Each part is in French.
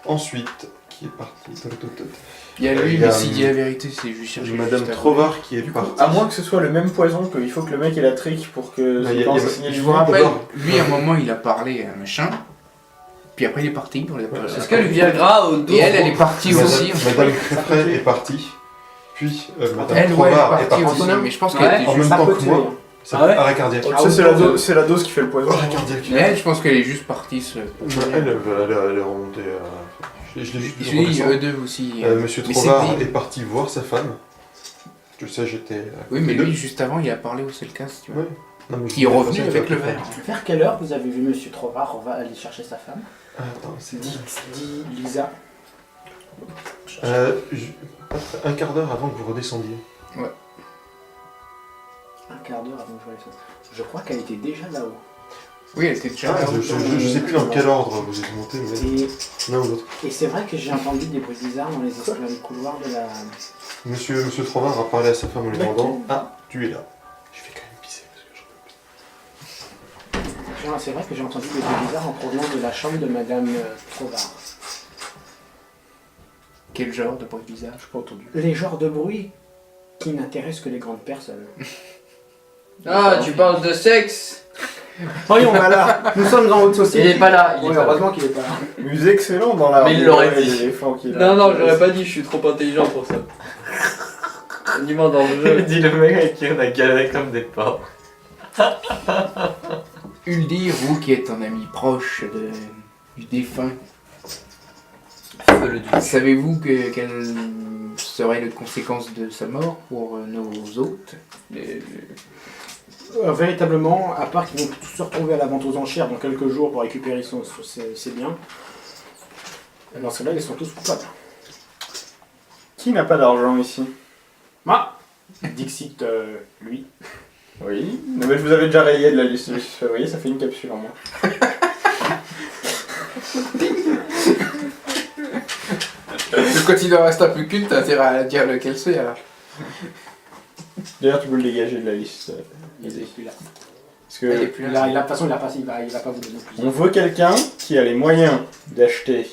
Ensuite, qui est parti? Il y a lui, mais s'il dit la vérité, c'est juste chercher. Madame Trovard qui est partie. À moins que ce soit le même poison, qu'il faut que le mec ait la trick pour que il y a- pense il y a- signer Je le vous nom. rappelle, lui à un moment il a parlé à machin, puis après il est parti. Est-ce que le Viagra au dos Et elle est partie aussi. Madame Créfray est partie. Puis Madame Elle, ouais, elle est Trovard est partie partie. aussi, mais je pense Ouais. qu'elle était En juste... même temps peut que tuer, moi. hein. C'est Ah ouais arrêt cardiaque. Tu sais, c'est la dose qui fait le poison. Arrêt cardiaque. Mais elle, je pense qu'elle est juste partie se... Elle est remontée à... Je l'ai juste Je vu. dis, eux deux aussi. Monsieur Mais Trovard c'était- est parti voir sa femme. Tu sais, j'étais... Oui, mais lui, juste avant, il a parlé au Cellcast, tu vois. Ouais. Non, mais Qui est revenu avec le verre. Vers quelle heure vous avez vu Monsieur Trovard? On va aller chercher sa femme. Attends, c'est Dit Lisa. un quart d'heure avant que vous redescendiez. Un quart d'heure avant que je voie ça. Je crois qu'elle était déjà là-haut. Oui, elle était déjà... Je sais plus dans quel ordre vous êtes monté, mais Et, l'un ou l'autre. et c'est vrai que j'ai entendu des bruits bizarres dans les couloirs de la... Monsieur Trovard a parlé à sa femme en lui demandant: Ah, tu es là. Je vais quand même pisser parce que j'en peux plus. C'est vrai que j'ai entendu des bruits bizarres en provenance de la chambre de Madame Trovard. Quel genre de bruit bizarre? J'ai pas entendu. Les genres de bruits qui n'intéressent que les grandes personnes. Ah, tu parles de sexe? Voyons, voilà, nous sommes en haute Il société. est pas là, il est Oui, pas là. heureusement qu'il est pas là. Musée excellent dans la. Mais il l'aurait dit. L'éléphant qui est là. Non, non, j'aurais pas dit, je suis trop intelligent pour ça. Dis-moi dans le jeu. Dit le mec avec qui on a galéré comme des porcs. Uldir, vous qui êtes un ami proche du défunt, Feu le duc. savez-vous quelles seraient les conséquences de sa mort pour nos hôtes? Véritablement, à part qu'ils vont tous se retrouver à la vente aux enchères dans quelques jours pour récupérer ses biens, dans ce cas-là, ils sont tous coupables. Qui n'a pas d'argent ici? Ah Dixit, lui. Oui. Non, mais je vous avais déjà rayé de la liste. Vous voyez, ça fait une capsule en moins. Quand il en reste un peu qu'une, t'as intérêt à dire lequel c'est alors. D'ailleurs, tu peux le dégager de la liste. Il est plus là. Parce Il est que plus De là. toute façon, il va pas vous donner plus. on veut quelqu'un qui a les moyens d'acheter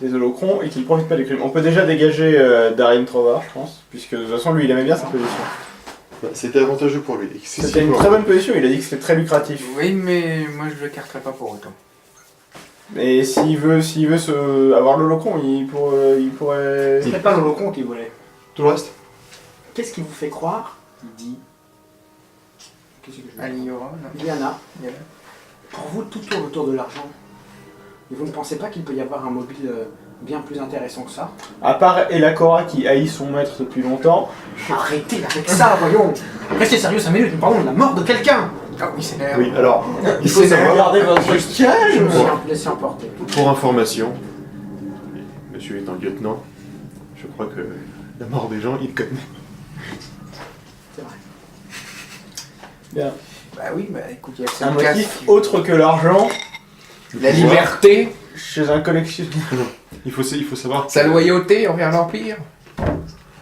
des holocrons et qui ne profite pas du crime. On peut déjà dégager Darien Trovard, je pense, puisque de toute façon, lui, il aimait bien sa position. C'était avantageux pour lui. C'était une très bonne position, il a dit que c'était très lucratif. Oui, mais moi je le carterai pas pour autant. Mais s'il veut avoir l'holocron, il pourrait... C'est pas l'holocron qu'il voulait. Tout le reste? Qu'est-ce qui vous fait croire? Il dit. Qu'est-ce que je veux dire Aliora, non. Diana, pour vous, tout tourne autour de l'argent. Et vous ne pensez pas qu'il peut y avoir un mobile bien plus intéressant que ça? À part Elakora qui haït son maître depuis longtemps, Arrêtez avec ça, voyons! Restez sérieux 5 minutes, nous parlons de la mort de quelqu'un! Ah oui, c'est l'air. Oui, alors, il faut c'est savoir, regardez votre calme. Laissez emporter. pour information, monsieur étant lieutenant, je crois que la mort des gens, il connaît. C'est vrai. Bien. Bah oui, bah écoute, il y a Un Cellcast motif qui- autre que l'argent La liberté, chez un collectionneur. Il faut savoir. sa loyauté envers l'Empire,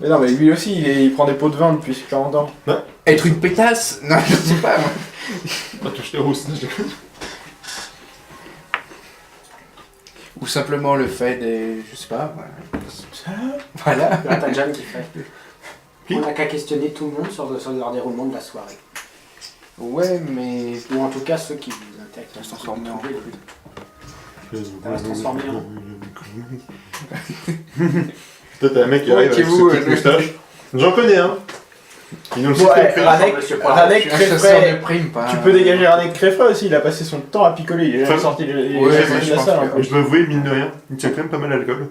Mais non, mais lui aussi, il prend des pots de vin depuis 40 ans. être une pétasse. Non, je sais pas. Moi. Pas toucher les rousses, je déconne. Ou simplement le fait de. Je sais pas. Voilà. Là, t'as Jeanne qui fait. Qui On n'a qu'à questionner tout le monde sur leur déroulement de la soirée. Ouais, mais. Ou en tout cas ceux qui vous intéressent. Ça se transforme en- Ça va se transformer en. Peut-être un mec qui arrive avec Moquez-vous, ses petites moustaches. J'en connais un. Il nous le Ouais, cite Radek Je suis un chasseur Créfray. de primes, pas. Tu peux dégager Radek Créfray aussi, il a passé son temps à picoler, il est jamais Enfin, sorti de il est ouais, jamais mais sorti je de la pense salle que- encore. Mais je dois avouer, mine de rien, il tient quand même pas mal l'alcool.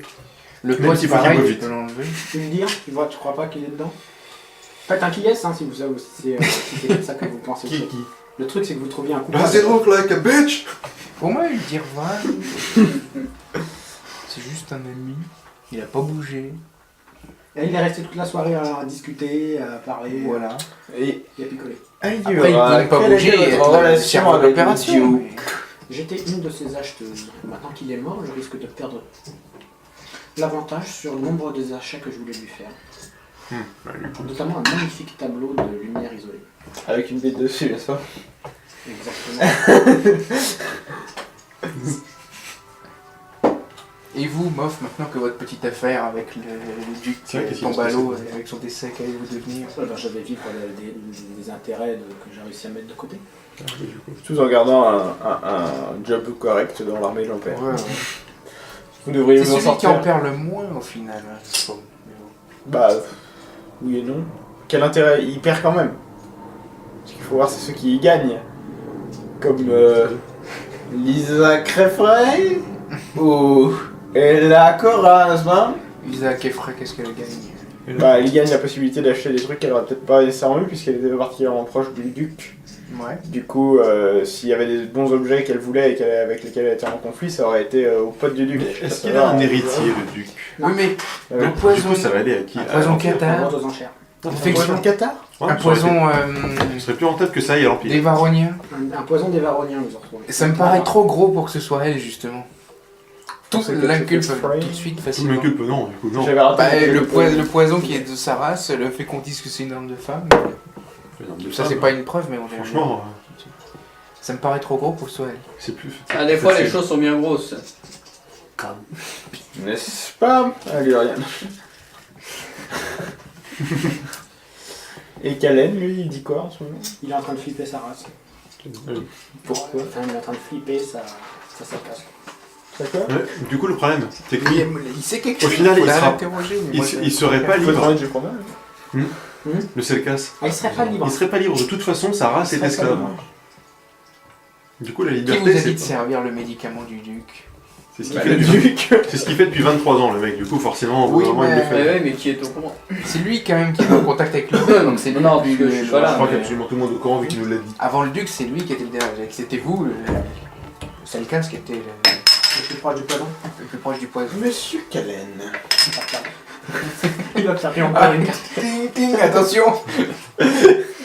Le Même poids, s'il c'est faut qu'il pareil, boive tu vite. peux l'enlever. Tu veux me dire, tu crois pas qu'il est dedans? Faites un qui est, hein, si vous savez, si c'est comme ça que vous pensez. Qui Le truc, c'est que vous trouviez un coupable. Does it look like a bitch? Pour moi, il dire voilà. C'est juste un ami. Il a pas bougé. Et il est resté toute la soirée à discuter, à parler, Voilà. Et et à picoler. Après, il peut ne pas quelle bouger était et votre être le relation cerveau avec d'opération. Duke? mais- J'étais une de ces acheteuses. Maintenant qu'il est mort, je risque de perdre l'avantage sur le nombre des achats que je voulais lui faire. Notamment un magnifique tableau de lumière isolée. Avec une bête dessus, n'est-ce pas? Exactement. Et vous, Moff, maintenant que votre petite affaire avec le duc C'est vrai, qu'est-ce qui tombe va à se l'eau passer avec son décès, qu'allez-vous devenir? Je vais vivre des intérêts que j'ai réussi à mettre de côté. Tout en gardant un job correct dans l'armée de l'Empire. Ouais, ouais. Vous devriez C'est vous en celui qui sortir. en perd le moins au final. Hein, je trouve. Mais bon. Bah, oui et non. Quel intérêt? Il perd quand même. Ce qu'il faut voir, c'est ceux qui y gagnent. Comme Lisa Creffray ou Ella Cora, n'est-ce pas? Isaac Efra, qu'est-ce qu'elle gagne? Bah, elle gagne la possibilité d'acheter des trucs qu'elle aurait peut-être pas nécessairement eu puisqu'elle était particulièrement proche du duc. Ouais. Du coup, s'il y avait des bons objets qu'elle voulait et avec lesquels elle était en conflit, ça aurait été au pote du duc. Mais est-ce qu'il a un héritier, le duc? Oui, mais Euh, le Du poison. coup, ça va aller à qui? Un poison l'Empire. cathare. Vente aux enchères. Infection. Qatar? Ouais, Un ça aurait été- poison Ce serait plus rentable que ça aille à l'Empire. des Varoniens. Un poison des Varoniens, nous en retrouvons. Ça me paraît trop gros pour que ce soit elle, justement. Tout C'est que l'inculpe c'est tout Frey. de suite Tout facilement. le culpe, non, du coup, non. J'avais raté Bah, le le poison qui est de sa race, le fait qu'on dise que c'est une arme de femme. Ça, c'est pas une preuve, mais on est. Franchement, Ça me paraît trop gros pour que ce soit elle. c'est plus. Ah, des fois, les facile. choses sont bien grosses. N'est-ce pas? Allez, rien. Et Kalen, lui, il dit quoi en ce moment? Il est en train de flipper sa race. Pourquoi? Enfin, il est en train de flipper sa casse. D'accord. Ouais, du coup, le problème, c'est que Oui, lui, il sait quelque Au chose. final, il faudrait sera- l'interroger, mais il, moi, il serait pas Faut te libre. remettre du combat. Le Selkas. Ah, il serait pas libre. Il serait pas libre. De toute façon, sa race est serait pas esclave. libre. Du coup, la Qui vous liberté, a dit de c'est servir le médicament du duc? c'est ce qu'il Bah, fait le depuis... duc. c'est ce qu'il fait depuis 23 ans, le mec. Du coup, forcément, au bout Oui, d'un moment, il mais- le Mais fait. ouais, mais qui est au courant? C'est lui quand même qui est en contact avec le duc, donc c'est lui. Non, parce que je suis pas Je là. crois mais- qu'absolument tout le monde est au courant vu qu'il nous l'a dit. Avant le duc, c'est lui qui était le derrière. C'était vous, le Selkas, qui était Le plus proche du poison. le plus proche du poison. Monsieur Kalen. Il va perdre. Il va perdre encore Ah, une ting, ting, attention!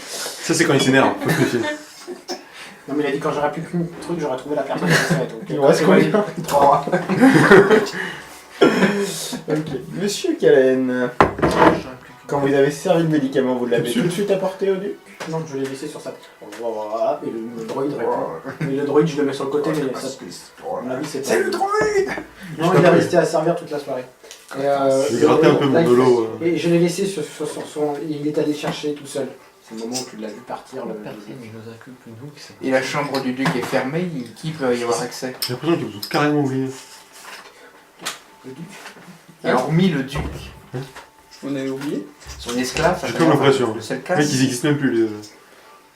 Ça, c'est quand il s'énerve. Faut se méfier. Non, mais il a dit quand j'aurais plus qu'une truc, j'aurais trouvé la personne qui serait. Donc, Il en reste combien? 3. Ok. Monsieur Kalen. Quand vous avez servi le médicament, vous l'avez Tout de tout de suite apporté au duc? Non, je l'ai laissé sur sa. Voilà, et le droïde répond. Mais le droïde, je le mets sur le côté, mais ça. À mon avis, c'est pas. le droïde! Non, il est resté à servir toute la soirée. Et, Je vais gratter un peu là, mon il dolo. fait- Et je l'ai laissé sur son. Il est allé chercher tout seul. C'est le moment où tu l'as vu partir. Et la chambre du duc est fermée, qui peut y avoir accès? J'ai l'impression qu'ils vous ont carrément oublié. Le duc. Et hormis le duc, On avait oublié? son esclave, J'ai comme l'impression. le Les Selkas. mecs, ils existent même plus. Les...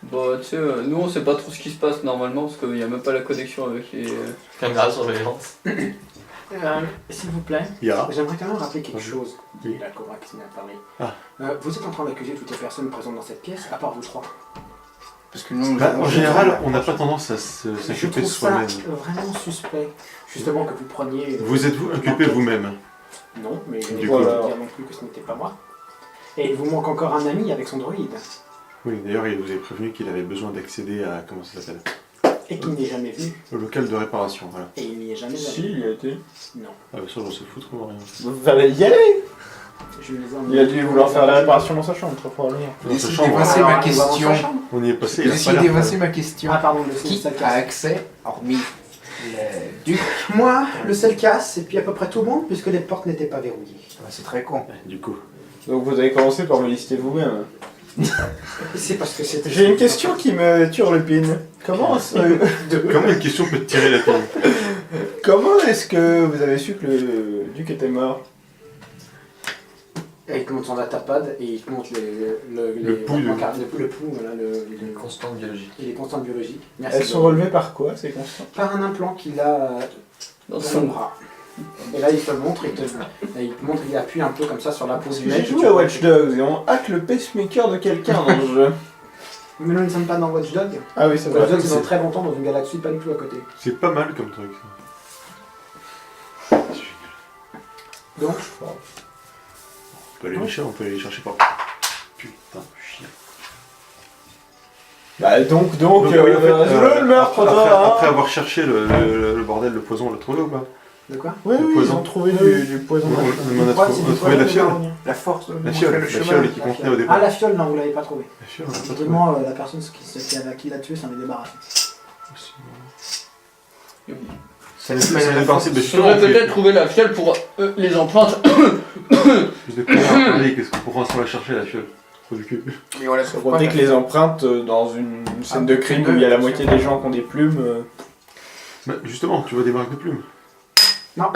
Bah, tu sais, nous on sait pas trop ce qui se passe normalement parce qu'il y a même pas la connexion avec les. Caméra de surveillance. S'il vous plaît, Il y a. j'aimerais quand même rappeler quelque Oui. chose. Oui. Et la Cobra qui s'en a parlé. Ah. Vous êtes en train d'accuser toutes les personnes présentes dans cette pièce, à part vous trois. Parce que nous, Bah, en général, on n'a pas tendance à Je s'occuper de trouve ça soi-même. vraiment suspect. Justement que vous preniez. Vous êtes-vous inculpé vous-même? Non, mais je n'ai Du pas coup, envie de alors. dire non plus que ce n'était pas moi. Et il vous manque encore un ami avec son droïde. Oui, d'ailleurs, il vous avait prévenu qu'il avait besoin d'accéder à. Comment ça s'appelle? Et qu'il n'y est jamais venu. Au local de réparation, voilà. Et il n'y est jamais Si, allé. il a été. Non. Ah, bah, ça, j'en sais foutre ou rien. Vous allez y aller. Je les ai Il a dû vouloir faire la réparation dans sa chambre, très probablement. Dans sa Essayez chambre, d'évincer Alors, ma il va dans sa question. chambre. on y est passé. il a pas Essayez l'air d'évincer ma question. Ah, pardon, le Qui seul a casse. accès, hormis le duc? Moi, le seul casse, et puis à peu près tout le monde, puisque les portes n'étaient pas verrouillées. Bah, c'est très con. Du coup. Donc vous avez commencé par me lister vous-même. C'est parce que c'était. J'ai une question qui me turlupine. Comment Comment une question peut te tirer la pile? comment est-ce que vous avez su que le duc était mort? Et il te montre son datapad et il te montre Le pouls de- le pouls, voilà, Une constante biologique. et les constantes biologiques. Merci. Elles sont relevées par quoi, ces constantes? Par un implant qu'il a Dans dans son son. bras. Et là, il te le montre, et il te montre, il appuie un peu comme ça sur la peau Parce du que mec. j'ai joué à Watch Dogs et on hack le pacemaker de quelqu'un dans le jeu. Mais nous ne sommes pas dans Watch Dogs. Ah oui, c'est vrai. Watch Dogs, c'est dans très longtemps dans une galaxie pas du tout à côté. C'est pas mal comme truc. Ça. Donc, On peut aller les chercher par. Putain, chien. Bah donc, Oui, en fait, le meurtre après avoir cherché le bordel, le poison, on l'a trouvé ou pas? de quoi Oui, le oui, poison. ils ont trouvé du poison. On a trouvé la fiole. La force de La montrer fiole, le la chemin. fiole qui contenait au départ. Ah, la fiole, non, vous l'avez pas trouvée. La fiole, on l'a pas trouvé. Vraiment, la personne qui l'a tué s'en est débarrassée. Ça C'est s'appelle le la principe de Il faudrait peut-être trouver la fiole pour les empreintes. Je vais pouvoir parler, qu'est-ce qu'on pourra s'en la chercher la fiole. Trop du cul. Et voilà, Faut compter que les empreintes dans une scène de crime où il y a la moitié des gens qui ont des plumes. Bah, justement, tu vois des marques de plumes. Non,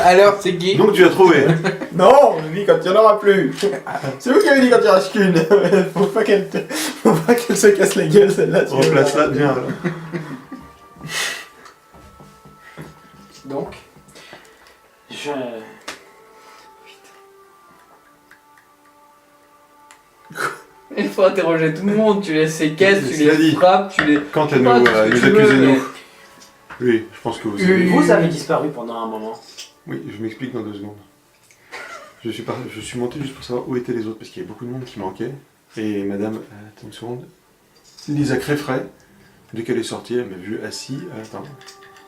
Alors, c'est qui? Donc tu as trouvé. Non, je dis quand il n'y en aura plus. C'est vous qui avez dit quand il n'y en reste qu'une. Faut pas qu'elle se casse la gueule celle-là. tu Replace vois. là, bien. donc, je... Il faut interroger tout le monde, tu les séquestres, tu Cela les dit. frappes, tu les... Quant à Pas nous, tout ce que nous tu veux, accuser, mais- nous. Oui, je pense que vous savez. Vous avez disparu pendant un moment. Oui, je m'explique dans 2 secondes. Je suis monté juste pour savoir où étaient les autres, parce qu'il y avait beaucoup de monde qui manquait. Et madame, attends une seconde, Lisa Creffray, dès qu'elle est sortie, elle m'a vu assis, attends,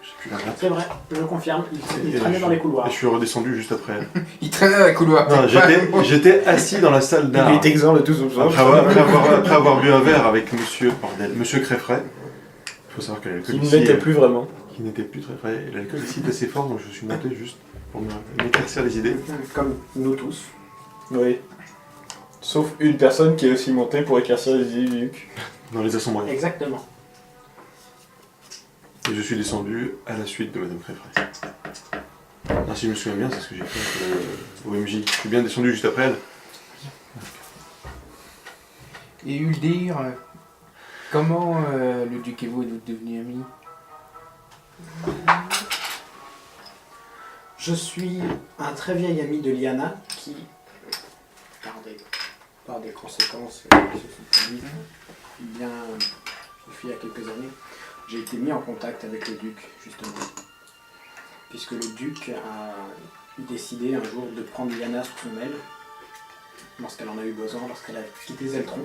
je sais plus la date. C'est vrai, je confirme, il Et traînait dans les Et couloirs. je suis redescendu juste après elle. Il traînait dans les couloirs. Non, j'étais assis dans la salle d'art. Il est exempt de tout soupçon. Après avoir bu un verre avec monsieur Creffray. Il faut savoir que l'alcool Qui ne ici, l'était plus vraiment. qui n'était plus très frais. L'alcool ici est assez fort, donc je suis monté juste pour m'éclaircir les idées. Comme nous tous. Oui. Sauf une personne qui est aussi montée pour éclaircir les idées du Luc. Dans les assemblées. Exactement. Et je suis descendu à la suite de madame Creffray. Ah, si je me souviens bien, c'est ce que j'ai fait avec OMJ. Je suis bien descendu juste après elle. Et Uldir, comment le duc et vous êtes devenus amis? Je suis un très vieil ami de Liana qui, par des conséquences qui se sont produites bien il y a quelques années, j'ai été mis en contact avec le duc, justement. Puisque le duc a décidé un jour de prendre Liana sous son aile, lorsqu'elle en a eu besoin, lorsqu'elle a quitté Zeltron.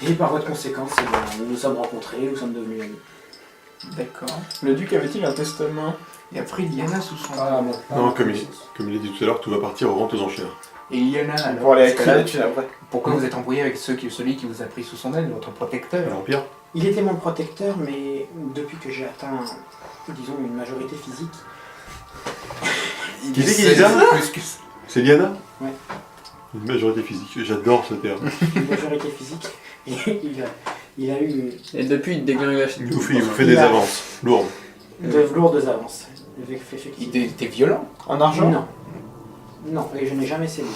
Et par voie de conséquence, eh bien, nous nous sommes rencontrés, nous sommes devenus amis. D'accord. Le duc avait-il un testament? Et après, Liana sous son... bon. Non, comme il a dit tout à l'heure, tout va partir aux ventes aux enchères. Et Liana, alors, Pour aller parce que à là, qui après? pourquoi vous êtes embrouillé avec celui qui vous a pris sous son aile, votre protecteur? L'Empire. Il était mon protecteur, mais depuis que j'ai atteint, disons, une majorité physique, Qui c'est qui dit ça? Plus que ça. C'est Liana? Ouais. Une majorité physique, j'adore ce terme. une majorité physique, et il a eu Et depuis, il dégringole. Il vous fait des avances lourdes. de lourdes avances. Effectivement. Il était violent. En argent? Non. Non, et je n'ai jamais cédé.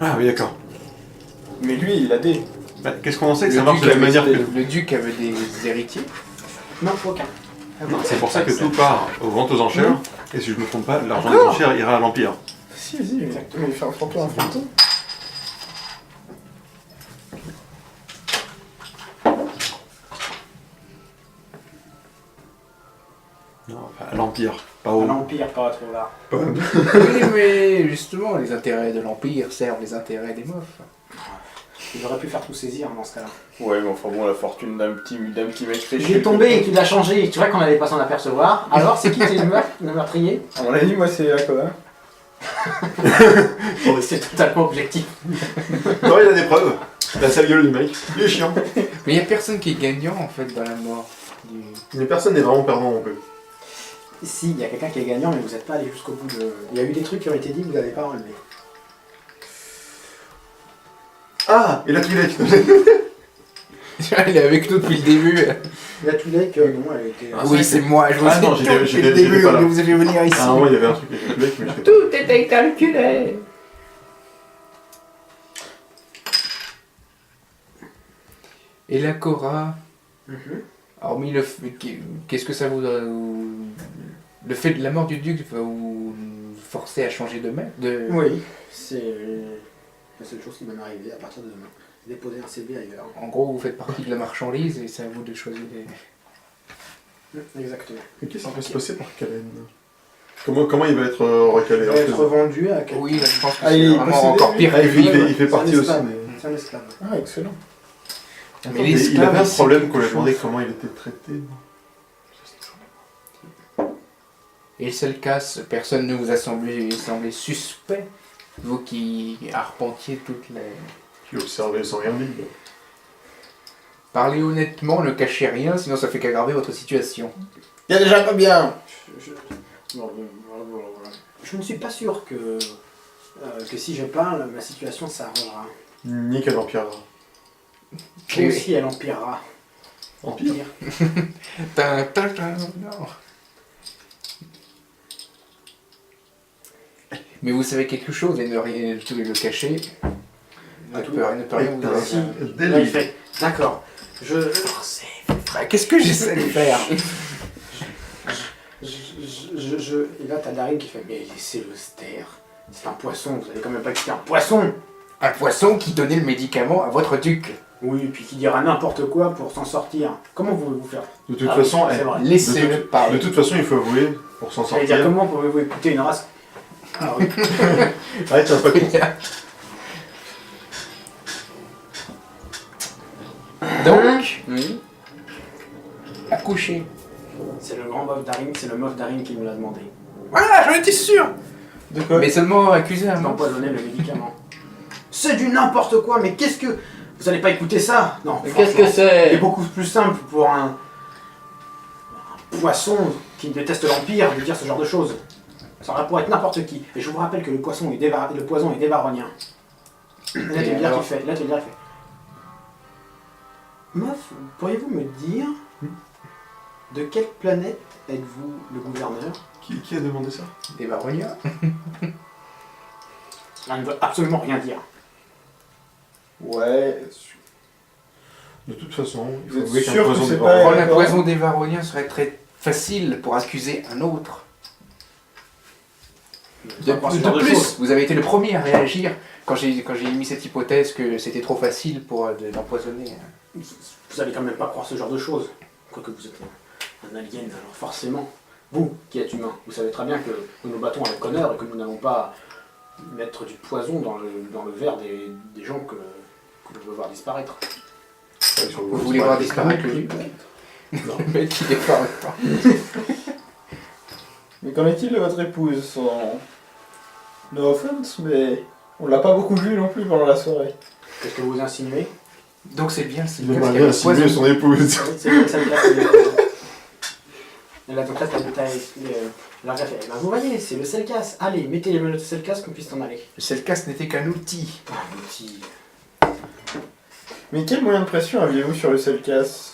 Ah oui, d'accord. Mais lui, il a des. Bah, qu'est-ce qu'on en sait que Le ça marche duc de la même avait- manière que... Le duc avait des héritiers. Non, aucun. C'est pour ça que tout part aux ventes aux enchères. Et si je me trompe pas, l'argent des enchères ira à l'Empire. Si, vas-y, exactement. Il fait un fantôme, un fantôme. Non, enfin, à l'Empire, pas À au... l'Empire, pas à trop là. Oui, mais justement, les intérêts de l'Empire servent les intérêts des meufs. J'aurais pu faire tout saisir dans ce cas-là. Ouais, mais enfin bon, la fortune d'un petit mec riche. Il est tombé et tu l'as changé, tu vois qu'on n'allait pas s'en apercevoir. Alors, c'est qui le meurtrier? À mon avis, moi, c'est la quoi. C'est totalement objectif. Non, il a des preuves. La sale gueule du mec. Il est chiant. Mais il n'y a personne qui est gagnant en fait dans la mort. Mais personne n'est vraiment perdant non plus. Si, il y a quelqu'un qui est gagnant, mais vous n'êtes pas allé jusqu'au bout de... Il y a eu des trucs qui ont été dit que vous n'avez pas enlevé. Ah, et la Twi'lek. Elle est avec nous depuis le début. La Twi'lek, non, elle était... Ah, Oui, c'est moi, je vous Ah ai non, dit j'étais- depuis j'étais- le début, j'étais pas là. on vous a fait venir ici. Ah non, il y avait un truc avec la Twi'lek, mais je sais pas. Tout était calculé. Et la Cora, Mhm. hormis le fait... Qu'est-ce que ça vous... Le fait de la mort du duc va vous forcer à changer de maître Oui, c'est la seule chose qui m'en est arrivée à partir de demain. Déposer un CV ailleurs. En gros, vous faites partie de la marchandise et c'est à vous de choisir des... Exactement. Mais qu'est-ce qui va se passer pour Kalen? Comment il va être recalé? Il va être vendu à quelqu'un. Oui, là, je pense que Ah, c'est il est vraiment possédé, encore lui pire Ah, que il lui. fait C'est un partie aussi. esclave. Mais... C'est un esclave. Ah, excellent. Mais il l'esclave, avait un c'est problème quelque qu'on lui a demandé chose. comment il était traité. Et le seul cas, personne ne vous a semblé suspect, vous qui arpentiez toutes les... Qui observait sans rien dire. Parlez honnêtement, ne cachez rien, sinon ça fait qu'aggraver votre situation. Il y a déjà combien? Je ne suis pas sûr que si je parle, ma situation s'arrangera. Ni qu'elle empirera. Et aussi, elle empirera. Empire. Non. Mais vous savez quelque chose et ne rien le cacher ne peut rien vous Putain, Si. dès Là, il le- fait. D'accord. Je sais. Bah, qu'est-ce que j'essaie de faire? Et là, t'as Daryl qui fait. Mais laissez-le se taire. C'est un poisson. Vous allez quand même pas quitter un poisson. Un poisson qui donnait le médicament à votre duc. Oui, puis qui dira n'importe quoi pour s'en sortir. Comment voulez-vous faire? De toute Ah, façon, c'est eh, vrai. Laissez-le de parler. toute façon, il faut avouer, pour s'en J'allais dire sortir. comment pouvez-vous écouter une race? Ah oui. Ouais, tiens, pas con. Donc, Oui. accouchez. C'est le grand meuf Daryl, c'est le meuf Daryl qui me l'a demandé. Voilà, j'en étais sûr. De quoi? Mais seulement accusé un nom. D'empoisonner le médicament. C'est du n'importe quoi, mais qu'est-ce que... Vous allez pas écouter ça? Non, Mais qu'est-ce que franchement, c'est? c'est beaucoup plus simple pour un poisson qui déteste l'Empire de dire ce genre de choses. Ça aurait pu être n'importe qui. Et je vous rappelle que le poison est dévaronien. Là, tu Et dire alors qu'il fait. Là, tu dire qu'il fait. Meuf, pourriez-vous me dire de quelle planète êtes-vous le gouverneur? Qui a demandé ça? Des Varoniens. Ça ne veut absolument rien dire. Ouais. De toute façon, il Vous faut êtes avouer qu'un sûr que poison c'est de pas- Varroa- Prendre un d'accord. poison des Varoniens serait très facile pour accuser un autre. De plus, vous avez été le premier à réagir quand j'ai émis cette hypothèse que c'était trop facile pour d'empoisonner. Vous allez quand même pas croire ce genre de choses. Quoique vous êtes un alien, alors forcément. Vous, qui êtes humain, vous savez très bien que nous nous battons avec honneur et que nous n'allons pas mettre du poison dans le verre des gens que l'on veut voir disparaître. Ouais, sur le Vous gros, voulez c'est voir pas- disparaître le duc? Le mec qui défend pas. Mais qu'en est-il de votre épouse? No offense, mais on l'a pas beaucoup vu non plus pendant la soirée. Qu'est-ce que vous insinuez? Donc c'est bien, c'est Il bien aimerait qu'il y a bien le simuler poison. son épouse. C'est bien ça le cas. Et là, donc là, la fait, eh ben, vous voyez, c'est le Selkas. Allez, mettez les menottes de Selkas qu'on puisse en aller. Le Selkas n'était qu'un outil. Ah, petit. Mais quel moyen de pression aviez-vous sur le Selkas?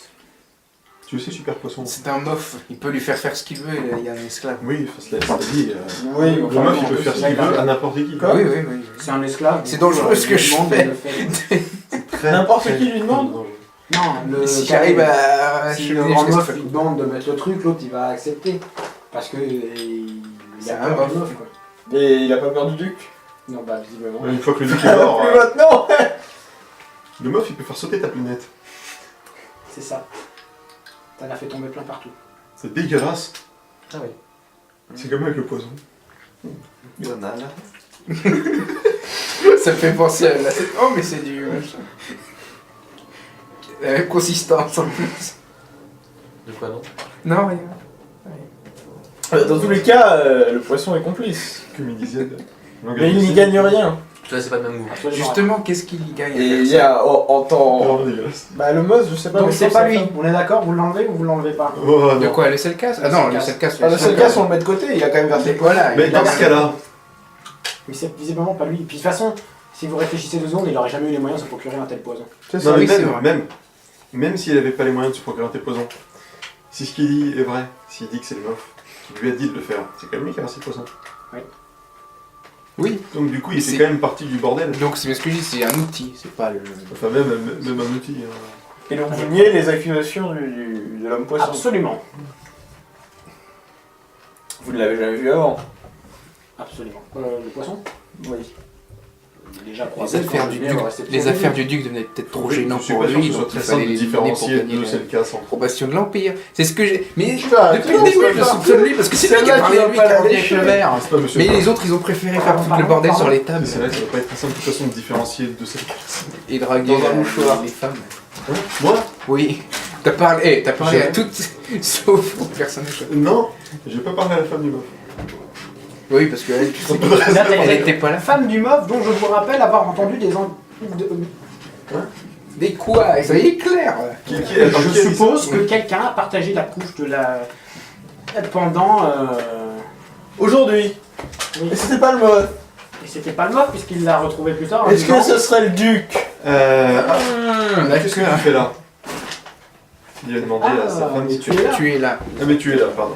Tu sais, super poisson. C'est un mof, il peut lui faire faire ce qu'il veut, il y a un esclave. Oui, cela dit, Oui, le enfin, meuf, il en peut plus, faire ce là, qu'il il a- veut à n'importe qui. Quoi Oui, oui, oui. C'est un esclave. C'est dangereux ce que je demande, fais. il le fait. Très, N'importe très, qui lui demande. très dangereux. Non, Si j'arrive à Si achever le les grand gestes, meuf lui demande de mettre le truc, l'autre il va accepter. Parce que il C'est a un peur meuf. du meuf, quoi. Et il a pas peur du duc? Non, bah visiblement. Une fois que le duc est mort, Plus maintenant. le meuf, il peut faire sauter ta planète. C'est ça. T'en as fait tomber plein partout. C'est dégueulasse. Ah oui. C'est comme avec le poison. Banal. Ça me fait penser à la... Oh mais c'est du... La même consistance en plus. De quoi non? Non, rien. Dans tous les cas, le poisson est complice. Comme il disait. Mais il n'y gagne rien. Tu vois, c'est pas le même goût. Absolument. Justement, qu'est-ce qu'il y gagne à Et faire il y ça a en temps. Oh, dégueulasse. Bah le Moz, je sais pas. Donc mais c'est je pas pense lui. que On est d'accord, vous l'enlevez ou vous l'enlevez pas? Oh, De non. quoi, le Selkas? Ah non, le Selkas. Ah, le Selkas, on le met de côté, il a quand même versé. Voilà. Mais dans ce cas-là, Mais c'est visiblement pas lui. Puis de toute façon, si vous réfléchissez 2 secondes, il aurait jamais eu les moyens de se procurer un tel poison. C'est non, ça. mais oui, c'est vrai. même s'il n'avait pas les moyens de se procurer un tel poison, si ce qu'il dit est vrai, s'il dit que c'est le meuf qui lui a dit de le faire, c'est quand même lui qui a versé le poison. Oui. Donc du coup, il C'est- fait quand même partie du bordel. Donc c'est ce que je dis, c'est un outil, c'est pas le... Enfin, même un outil. Hein. Et donc vous niez les accusations de l'homme poisson. Absolument. Vous ne l'avez jamais vu avant. Absolument. Le poisson? Oui. Déjà Les croisé. affaires, quand du on est duc, au réception les du affaires duc. du duc devenaient peut-être trop Je gênantes suis pour pas sûr que lui, ce soit donc très il simple fallait de les éliminer pour différencier gagner de Selkas en l'approbation de l'Empire. C'est ce que j'ai... Mais Putain, depuis le début, je le soupçonne lui, parce que c'est lui qui a parlé à lui qui a revenu avec le verre. C'est pas monsieur. Mais les autres, ils ont préféré faire foutre le bordel sur les tables C'est vrai que ça va pas être très simple de toute façon de différencier de Selkas. et draguer Dans un mouchoir. les femmes. Moi Oui. T'as parlé J'ai- à toutes, sauf aux personnes. Non, j'ai pas parlé à la femme du meuf. Oui, parce qu'elle, tu sais, Là, elle était pas La là. femme du meuf dont je vous rappelle avoir entendu des... Mais quoi? Ça éclaire! Je suppose que quelqu'un a partagé la couche de la... pendant... Aujourd'hui. Oui. Et c'était pas le mot. Et c'était pas le mot puisqu'il l'a retrouvé plus tard. en Est-ce que disant- ce serait le duc? Qu'est-ce que tu fais là? Il a demandé à sa Ah, femme mais si tu es là. Tu es là. Ah mais tu es là, pardon.